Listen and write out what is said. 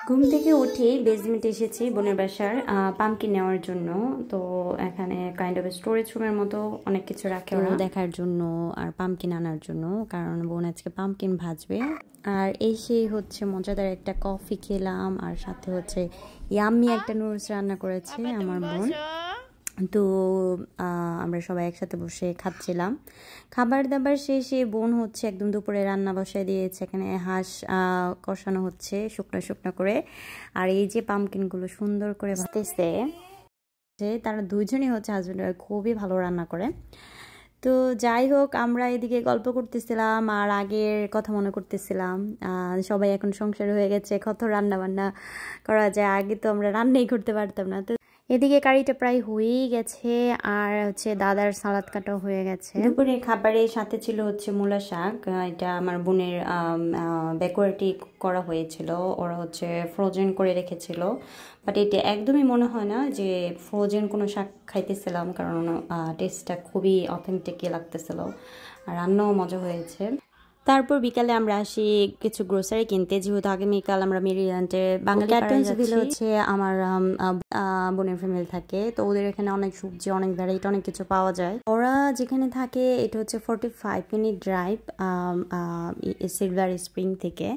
ঘুম থেকে উঠেই বেসমেন্টে এসেছি বোনের বাসার পাম্পকিন নেওয়ার জন্য। তো এখানে কাইন্ড অফ স্টোরেজ রুমের মতো অনেক কিছু রাখে ওরা দেখার জন্য আর পাম্পকিন আনার জন্য, কারণ বোন আজকে পাম্পকিন ভাজবে। আর এসেই হচ্ছে মজাদার একটা কফি খেলাম, আর সাথে হচ্ছে ইয়াম্মি একটা নুডলস রান্না করেছে আমার বোন। তো আমরা সবাই একসাথে বসে খাচ্ছিলাম। খাবার দাবার শেষে বোন হচ্ছে একদম দুপুরে রান্না বসায় দিয়েছে। এখানে হাঁস কষানো হচ্ছে শুকনো শুকনো করে, আর এই যে পাম্পকিনগুলো সুন্দর করে ভাজতেছে। তারা দুইজনই হচ্ছে হাজব্যান্ড ওয়াইফ, খুবই ভালো রান্না করে। তো যাই হোক, আমরা এদিকে গল্প করতেছিলাম আর আগের কথা মনে করতেছিলাম। সবাই এখন সংসার হয়ে গেছে, কত রান্না বান্না করা যায়, আগে তো আমরা রান্নাই করতে পারতাম না। তো এদিকে কারিটা প্রায় হয়েই গেছে, আর হচ্ছে দাদার সালাদ কাটাও হয়ে গেছে। দুপুরের খাবারের সাথে ছিল হচ্ছে মূলা শাক। এটা আমার বোনের ডেকোরেটিভ করা হয়েছিল, ওরা হচ্ছে ফ্রোজেন করে রেখেছিল। বাট এটা একদমই মনে হয় না যে ফ্রোজেন কোনো শাক খাইতেছিলাম, কারণ টেস্টটা খুবই অথেন্টিক লাগতেছিল আর রান্নাও মজা হয়েছে। তারপর বিকালে আমরা আসি কিছু গ্রোসারি কিনতে, যেহেতু আগামীকাল আমরা মেরিল্যান্ডে বাঙালি হচ্ছে আমার বোনের ফ্যামিলি থাকে। তো ওদের এখানে অনেক সবজি, অনেক ভ্যারাইটি, অনেক কিছু পাওয়া যায়। ওরা যেখানে থাকে এটা হচ্ছে 45 মিনিট ড্রাইভ সিলভার স্প্রিং থেকে।